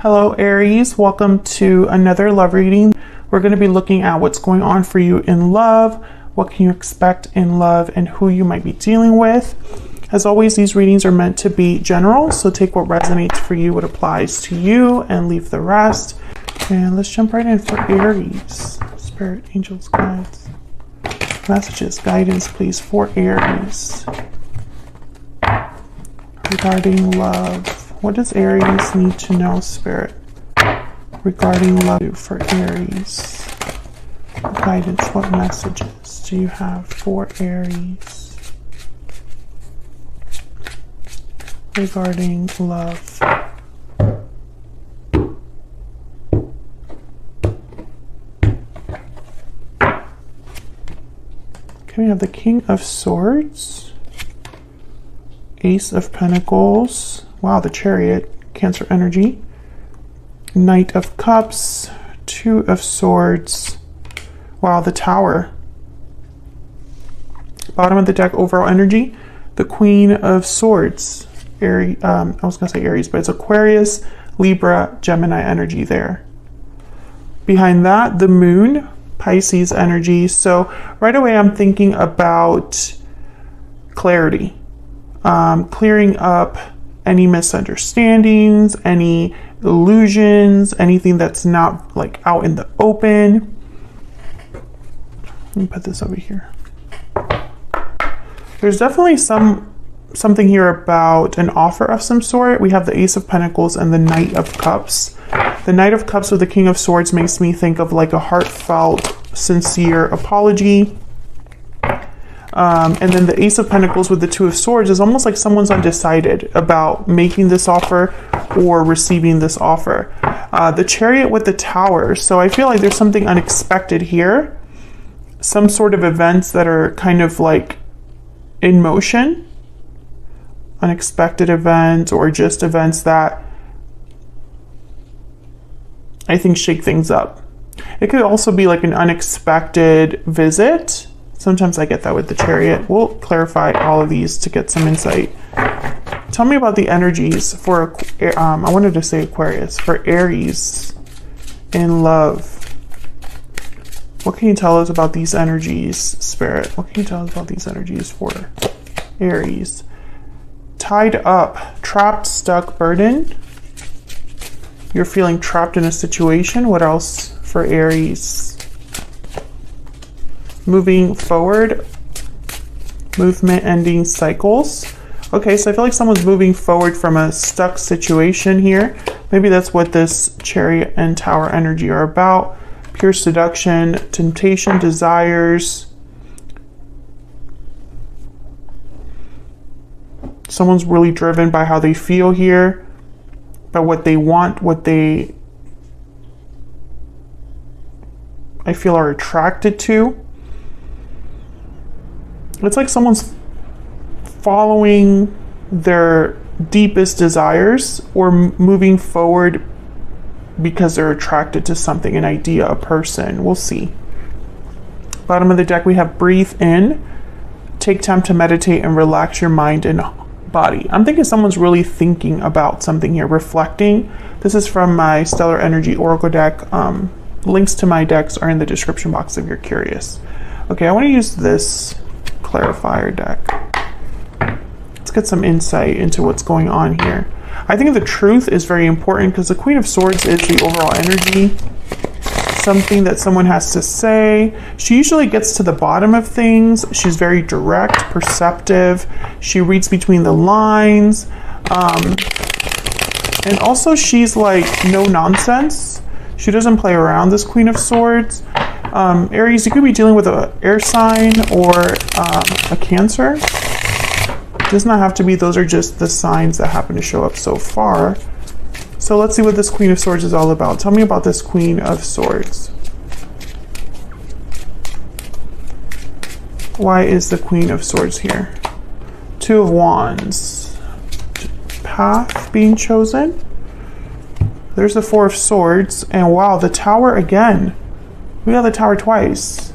Hello Aries, welcome to another love reading. We're going to be looking at what's going on for you in love, what can you expect in love, and who you might be dealing with. As always, these readings are meant to be general, so take what resonates for you, what applies to you, and leave the rest. And let's jump right in for Aries. Spirit, angels, guides, messages, guidance, please, for Aries. Regarding love. What does Aries need to know, Spirit, regarding love for Aries? Guidance, what messages do you have for Aries regarding love? Okay, we have the King of Swords, Ace of Pentacles, wow, the Chariot, Cancer energy, Knight of Cups, Two of Swords, wow, the Tower. Bottom of the deck, overall energy, the Queen of Swords, Aries, I was going to say Aries, but it's Aquarius, Libra, Gemini energy there. Behind that, the Moon, Pisces energy. So right away I'm thinking about clarity, clearing up any misunderstandings, any illusions, anything that's not like out in the open. Let me put this over here. There's definitely something here about an offer of some sort. We have the Ace of Pentacles and the Knight of Cups. The Knight of Cups with the King of Swords makes me think of like a heartfelt, sincere apology. And then the Ace of Pentacles with the Two of Swords is almost like someone's undecided about making this offer or receiving this offer. The Chariot with the Tower. So I feel like there's something unexpected here. Some sort of events that are kind of like in motion. Unexpected events or just events that I think shake things up. It could also be like an unexpected visit. Sometimes I get that with the Chariot. We'll clarify all of these to get some insight. Tell me about the energies for, I wanted to say Aquarius, for Aries in love. What can you tell us about these energies, Spirit? What can you tell us about these energies for Aries? Tied up, trapped, stuck, burdened. You're feeling trapped in a situation. What else for Aries? Moving forward, movement ending cycles. Okay, so I feel like someone's moving forward from a stuck situation here. Maybe that's what this Chariot and Tower energy are about. Pure seduction, temptation, desires. Someone's really driven by how they feel here, by what they want, what they, I feel, are attracted to. It's like someone's following their deepest desires or moving forward because they're attracted to something, an idea, a person. We'll see. Bottom of the deck, we have breathe in, take time to meditate and relax your mind and body. I'm thinking someone's really thinking about something here, reflecting. This is from my Stellar Energy Oracle deck. Links to my decks are in the description box if you're curious. Okay, I want to use this clarifier deck. Let's get some insight into what's going on here. I think the truth is very important because the Queen of Swords is the overall energy. Something that someone has to say. She usually gets to the bottom of things. She's very direct, perceptive. She reads between the lines. And also she's like no nonsense. She doesn't play around, this Queen of Swords. Aries, you could be dealing with an air sign or a Cancer. It does not have to be. Those are just the signs that happen to show up so far. So let's see what this Queen of Swords is all about. Tell me about this Queen of Swords. Why is the Queen of Swords here? Two of Wands. Path being chosen. There's the Four of Swords. And wow, the Tower again. We got the Tower twice.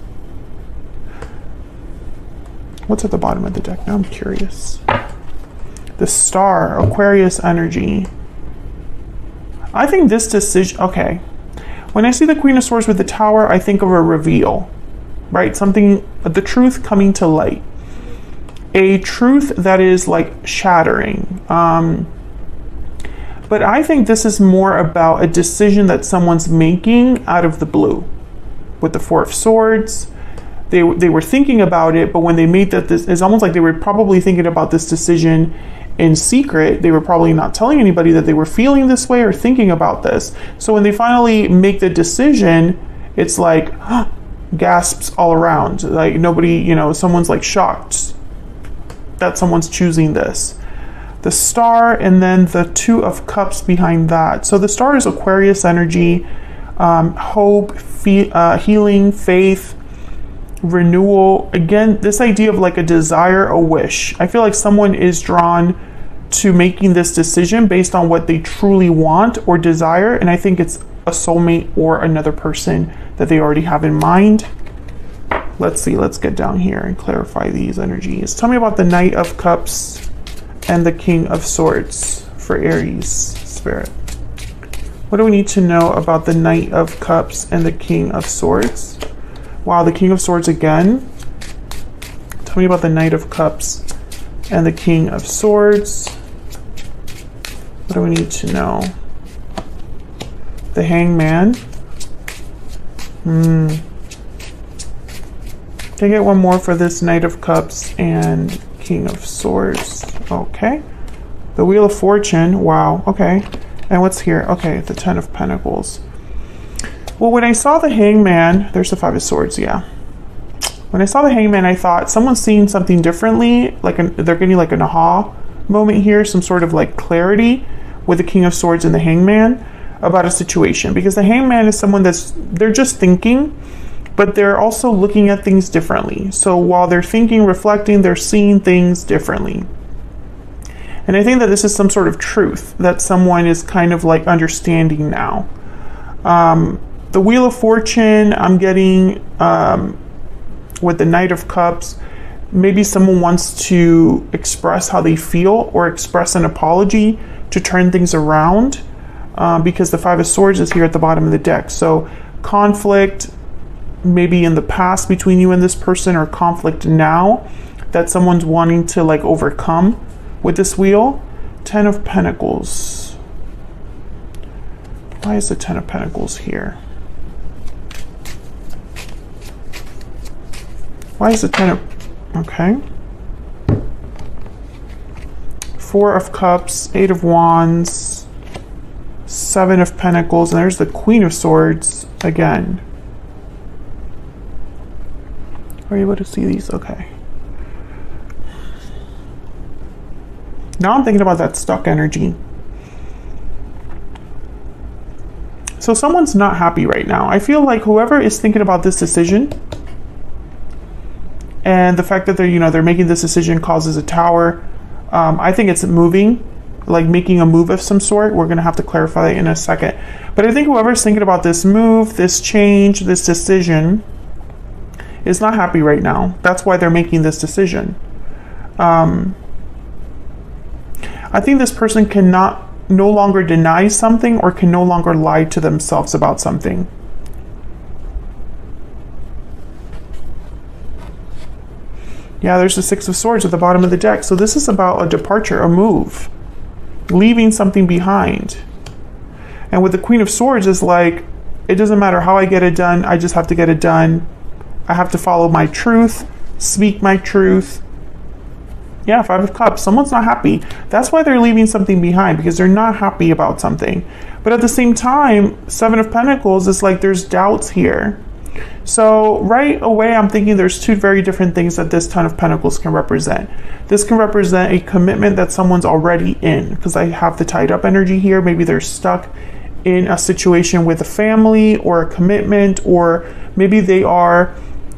What's at the bottom of the deck? Now I'm curious. The Star, Aquarius energy. I think this decision, okay. When I see the Queen of Swords with the Tower, I think of a reveal, right? Something, the truth coming to light. A truth that is like shattering. But I think this is more about a decision that someone's making out of the blue. With the Four of Swords, they were thinking about it, but when they made that, this it's almost like they were probably thinking about this decision in secret. They were probably not telling anybody that they were feeling this way or thinking about this. So when they finally make the decision, it's like gasps all around. Like nobody, you know, someone's like shocked that someone's choosing this. The Star, and then the Two of Cups behind that. So the Star is Aquarius energy, hope, healing, faith, renewal. Again, this idea of like a desire, a wish. I feel like someone is drawn to making this decision based on what they truly want or desire, and I think it's a soulmate or another person that they already have in mind. Let's see, let's get down here and clarify these energies. Tell me about the Knight of Cups and the King of Swords for Aries spirit. What do we need to know about the Knight of Cups and the King of Swords? Wow, the King of Swords again. Tell me about the Knight of Cups and the King of Swords. What do we need to know? The Hangman. Can I get one more for this Knight of Cups and King of Swords? Okay. The Wheel of Fortune. Wow. Okay. And what's here? Okay, the Ten of Pentacles. Well, when I saw the Hangman, there's the Five of Swords, yeah. When I saw the Hangman, I thought someone's seeing something differently, like they're getting like an aha moment here, some sort of like clarity with the King of Swords and the Hangman about a situation. Because the Hangman is someone they're just thinking, but they're also looking at things differently. So while they're thinking, reflecting, they're seeing things differently. And I think that this is some sort of truth that someone is kind of like understanding now. The Wheel of Fortune, I'm getting with the Knight of Cups, maybe someone wants to express how they feel or express an apology to turn things around, because the Five of Swords is here at the bottom of the deck. So conflict maybe in the past between you and this person, or conflict now that someone's wanting to like overcome with this wheel. Ten of Pentacles. Why is the Ten of Pentacles here? Why is the Ten of... Okay. Four of Cups, Eight of Wands, Seven of Pentacles, and there's the Queen of Swords again. Are you able to see these? Okay. Now I'm thinking about that stuck energy. So someone's not happy right now. I feel like whoever is thinking about this decision, and the fact that they're making this decision causes a tower. I think it's moving, like making a move of some sort. We're gonna have to clarify that in a second. But I think whoever's thinking about this move, this change, this decision, is not happy right now. That's why they're making this decision. I think this person cannot no longer deny something, or can no longer lie to themselves about something. Yeah, there's the Six of Swords at the bottom of the deck. So this is about a departure, a move, leaving something behind. And with the Queen of Swords is like, it doesn't matter how I get it done, I just have to get it done. I have to follow my truth, speak my truth. Yeah, Five of Cups, someone's not happy. That's why they're leaving something behind, because they're not happy about something. But at the same time, Seven of Pentacles is like there's doubts here. So right away, I'm thinking there's two very different things that this Ten of Pentacles can represent. This can represent a commitment that someone's already in, because I have the tied up energy here. Maybe they're stuck in a situation with a family or a commitment, or maybe they are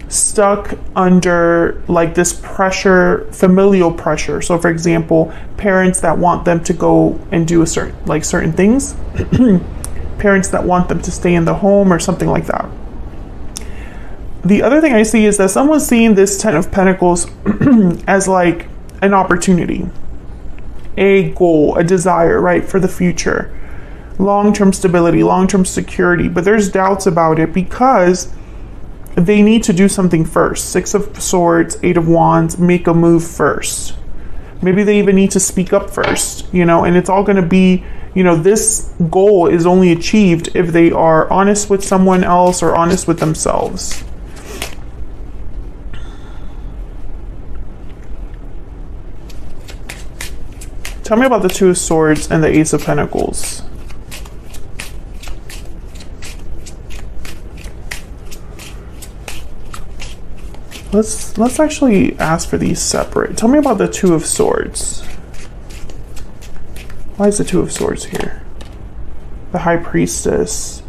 stuck under like this pressure, familial pressure. So for example, parents that want them to go and do certain things, parents that want them to stay in the home or something like that. The other thing I see is that someone's seeing this Ten of Pentacles as like an opportunity, a goal, a desire, right, for the future. long-term stability, long-term security, but there's doubts about it because they need to do something first. Six of Swords, Eight of Wands, make a move first. Maybe they even need to speak up first, you know, and it's all going to be, you know, this goal is only achieved if they are honest with someone else or honest with themselves. Tell me about the Two of Swords and the Ace of Pentacles. Let's actually ask for these separate. Tell me about the Two of Swords. Why is the Two of Swords here? The High Priestess.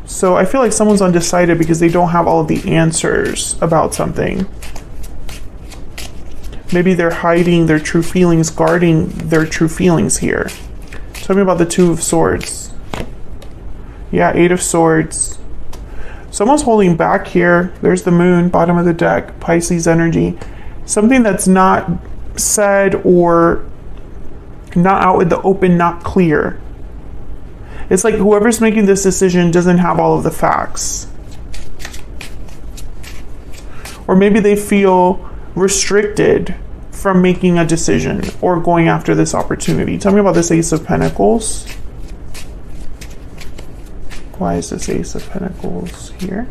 So I feel like someone's undecided because they don't have all of the answers about something. Maybe they're hiding their true feelings, guarding their true feelings here. Tell me about the Two of Swords. Yeah, Eight of Swords. Someone's holding back here. There's the Moon, bottom of the deck, Pisces energy. Something that's not said or not out in the open, not clear. It's like whoever's making this decision doesn't have all of the facts. Or maybe they feel restricted from making a decision or going after this opportunity. Tell me about this Ace of Pentacles. Why is this Ace of Pentacles here?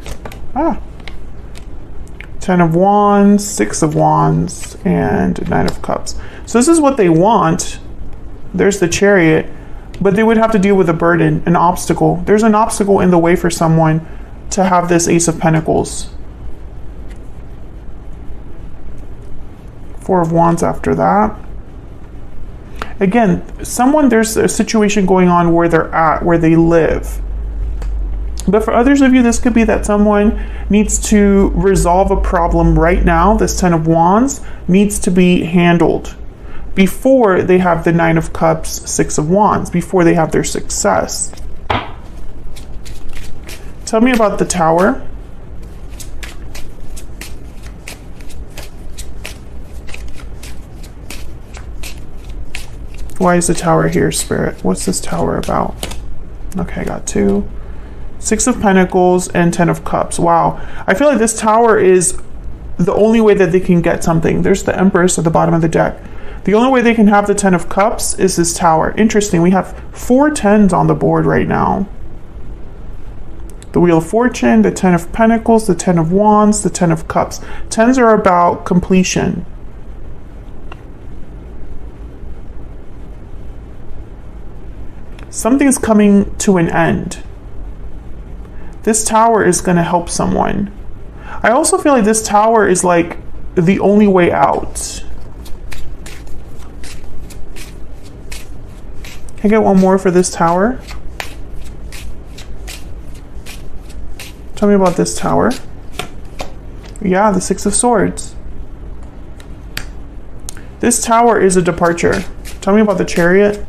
Ten of Wands, Six of Wands, and Nine of Cups. So this is what they want. There's the Chariot, but they would have to deal with a burden, an obstacle. There's an obstacle in the way for someone to have this Ace of Pentacles. Four of Wands after that. Again, there's a situation going on where they're at, where they live. But for others of you, this could be that someone needs to resolve a problem right now. This Ten of Wands needs to be handled before they have the Nine of Cups, Six of Wands, before they have their success. Tell me about the Tower. Why is the Tower here, Spirit? What's this Tower about? Okay, I got two. Six of Pentacles and Ten of Cups. Wow. I feel like this Tower is the only way that they can get something. There's the Empress at the bottom of the deck. The only way they can have the Ten of Cups is this Tower. Interesting. We have 4 tens on the board right now. The Wheel of Fortune, the Ten of Pentacles, the Ten of Wands, the Ten of Cups. Tens are about completion. Something's coming to an end. This Tower is going to help someone. I also feel like this Tower is like the only way out. Can I get one more for this Tower? Tell me about this Tower. Yeah, the Six of Swords. This Tower is a departure. Tell me about the Chariot.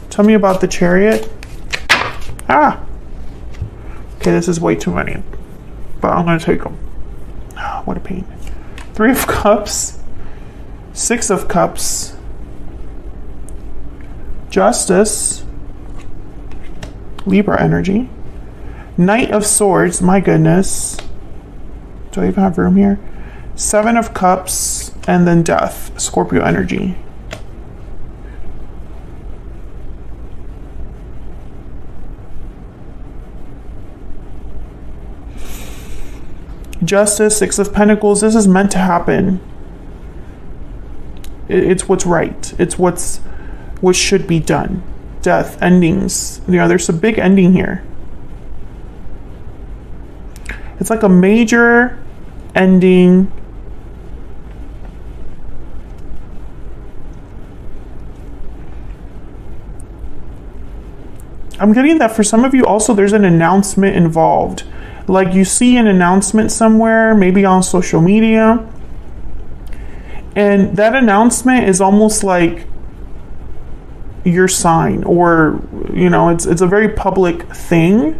Tell me about the Chariot. Okay, this is way too many, but I'm going to take them. What a pain. Three of Cups, Six of Cups, Justice, Libra energy, Knight of Swords, my goodness. Do I even have room here? Seven of Cups, and then Death, Scorpio energy. Justice, Six of Pentacles. This is meant to happen. It's what's right. It's what should be done. Death, endings. You know, there's a big ending here. It's like a major ending. I'm getting that for some of you also there's an announcement involved. Like you see an announcement somewhere, maybe on social media, and that announcement is almost like your sign, or you know, it's a very public thing.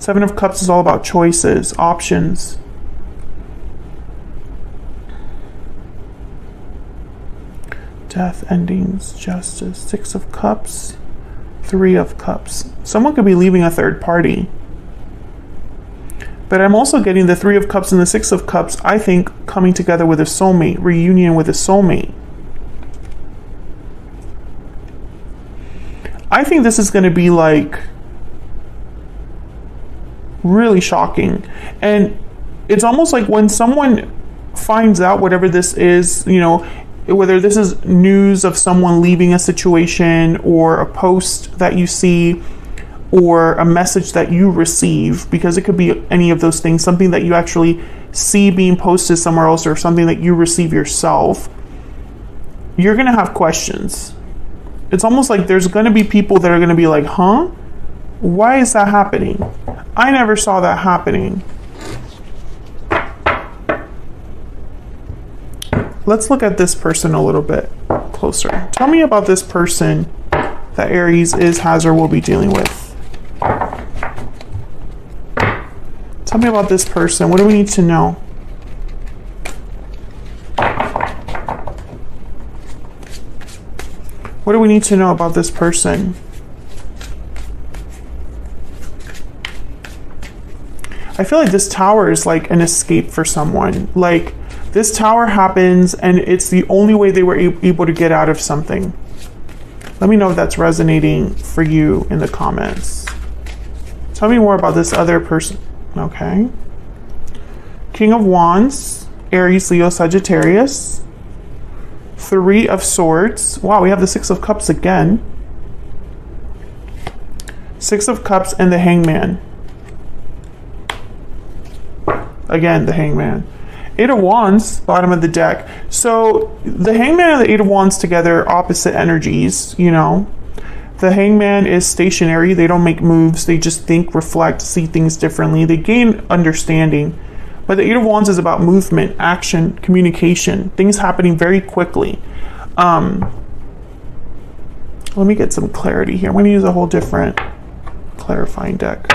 Seven of Cups is all about choices, options. Death, endings, justice, 6 of Cups, 3 of Cups. Someone could be leaving a third party. But I'm also getting the 3 of Cups and the 6 of Cups, I think, coming together with a soulmate, reunion with a soulmate. I think this is going to be like really shocking. And it's almost like when someone finds out whatever this is, you know, whether this is news of someone leaving a situation or a post that you see or a message that you receive, because it could be any of those things, something that you actually see being posted somewhere else or something that you receive yourself, you're going to have questions. It's almost like there's going to be people that are going to be like, huh? Why is that happening? I never saw that happening. Let's look at this person a little bit closer. Tell me about this person that Aries is, has, or will be dealing with. Tell me about this person. What do we need to know? What do we need to know about this person? I feel like this tower is like an escape for someone. Like this tower happens and it's the only way they were able to get out of something. Let me know if that's resonating for you in the comments. Tell me more about this other person. Okay. King of Wands, Aries, Leo, Sagittarius. 3 of Swords. Wow, we have the 6 of Cups again. 6 of Cups and the Hangman. Again, the Hangman. 8 of Wands, bottom of the deck. So the Hangman and the 8 of Wands together, opposite energies, you know. The Hangman is stationary. They don't make moves. They just think, reflect, see things differently. They gain understanding. But the 8 of Wands is about movement, action, communication, things happening very quickly. Let me get some clarity here. I'm going to use a whole different clarifying deck.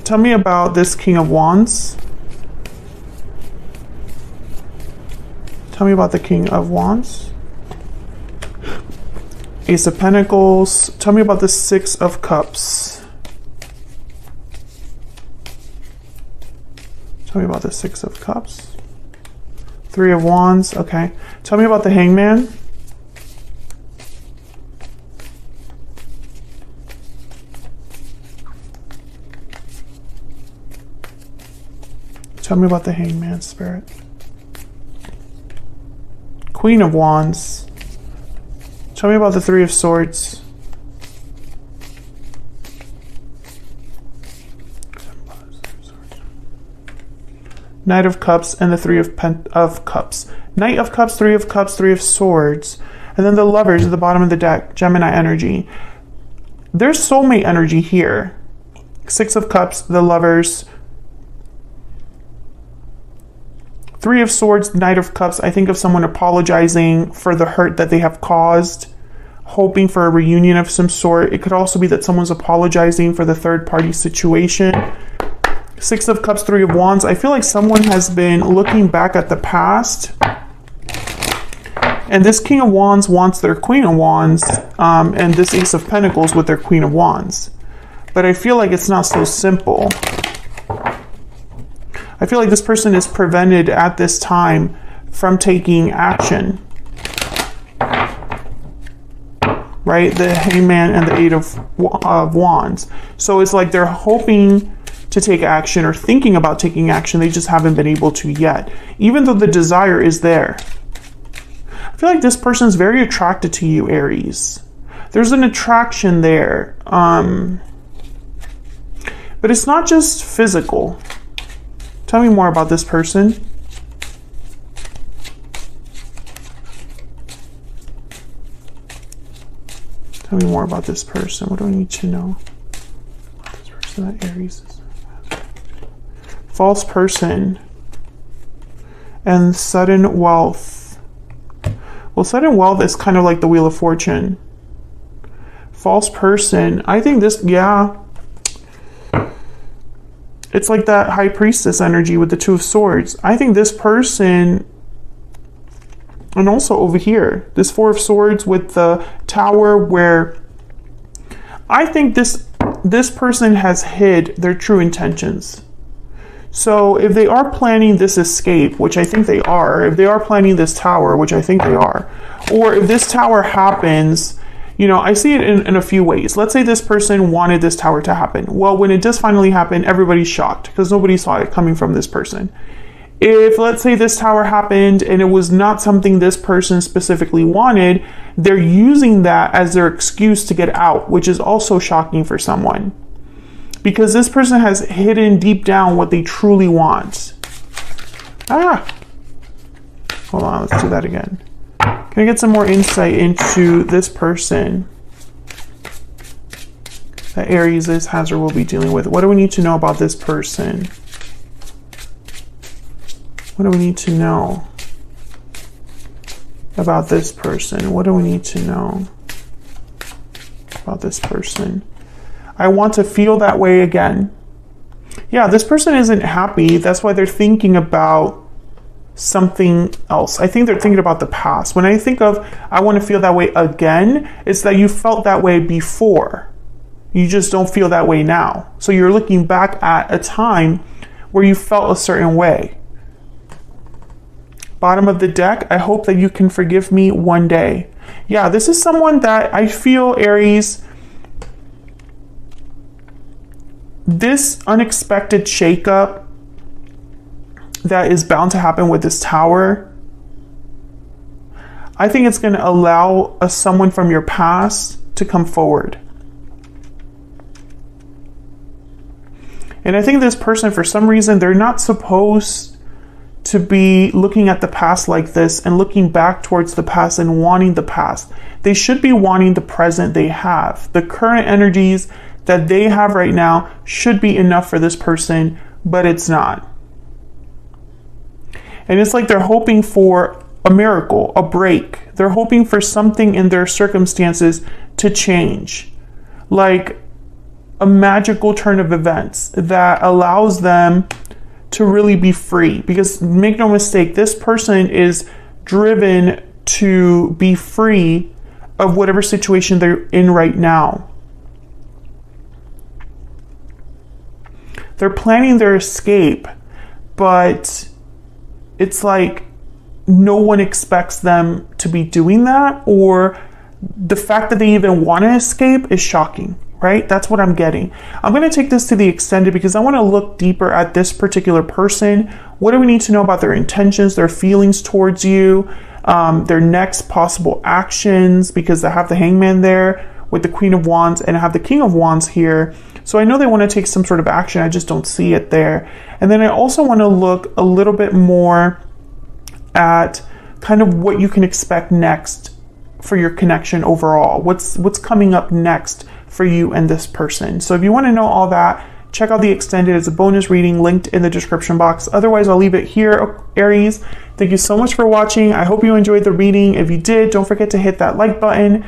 Tell me about this King of Wands. Tell me about the King of Wands. Ace of Pentacles. Tell me about the 6 of Cups. Tell me about the 6 of Cups. 3 of Wands. Okay. Tell me about the Hangman. Tell me about the Hangman, Spirit. Queen of Wands. Tell me about the 3 of Swords. Knight of Cups and the 3 of Cups. Knight of Cups, 3 of Cups, 3 of Swords. And then the Lovers at the bottom of the deck, Gemini energy. There's soulmate energy here. 6 of Cups, the Lovers. 3 of Swords, Knight of Cups. I think of someone apologizing for the hurt that they have caused, hoping for a reunion of some sort. It could also be that someone's apologizing for the third party situation. 6 of Cups, 3 of Wands. I feel like someone has been looking back at the past. And this King of Wands wants their Queen of Wands. And this Ace of Pentacles with their Queen of Wands. But I feel like it's not so simple. I feel like this person is prevented at this time from taking action. Right? The Hangman and the 8 of Wands. So it's like they're hoping to take action or thinking about taking action. They just haven't been able to yet. Even though the desire is there. I feel like this person's very attracted to you, Aries. There's an attraction there. But it's not just physical. Tell me more about this person. Tell me more about this person. What do I need to know? This person that Aries is. False person. And sudden wealth. Well, sudden wealth is kind of like the Wheel of Fortune. False person. I think this, yeah. It's like that high priestess energy with the Two of Swords. I think this person, and also over here, this Four of Swords with the Tower, where I think this person has hid their true intentions. So if they are planning this escape, which I think they are, if they are planning this tower, which I think they are, or if this tower happens, you know, I see it in a few ways. Let's say this person wanted this tower to happen. Well, when it does finally happen, everybody's shocked because nobody saw it coming from this person. If, let's say, this tower happened and it was not something this person specifically wanted, they're using that as their excuse to get out, which is also shocking for someone. Because this person has hidden deep down what they truly want. Hold on, let's do that again. Can I get some more insight into this person that Aries has or will be dealing with? What do we need to know about this person? What do we need to know about this person? What do we need to know about this person? I want to feel that way again. Yeah, this person isn't happy. That's why they're thinking about something else. I think they're thinking about the past. When I think of, I want to feel that way again, it's that you felt that way before. You just don't feel that way now. So you're looking back at a time where you felt a certain way. Bottom of the deck, I hope that you can forgive me one day. Yeah, this is someone that I feel, Aries, this unexpected shakeup that is bound to happen with this tower, I think it's going to allow someone from your past to come forward. And I think this person, for some reason, they're not supposed to be looking at the past like this and looking back towards the past and wanting the past. They should be wanting the present they have. The current energies that they have right now should be enough for this person, but it's not. And it's like they're hoping for a miracle, a break. They're hoping for something in their circumstances to change, like a magical turn of events that allows them to really be free. Because make no mistake, this person is driven to be free of whatever situation they're in right now. They're planning their escape, but it's like no one expects them to be doing that, or the fact that they even want to escape is shocking, right? That's what I'm getting. I'm going to take this to the extended because I want to look deeper at this particular person. What do we need to know about their intentions, their feelings towards you, their next possible actions, because I have the Hangman there with the Queen of Wands and I have the King of Wands here. So I know they want to take some sort of action. I just don't see it there. And then I also want to look a little bit more at kind of what you can expect next for your connection overall. What's coming up next for you and this person. So if you want to know all that, check out the extended. It's a bonus reading linked in the description box. Otherwise, I'll leave it here, Aries. Thank you so much for watching. I hope you enjoyed the reading. If you did, don't forget to hit that like button.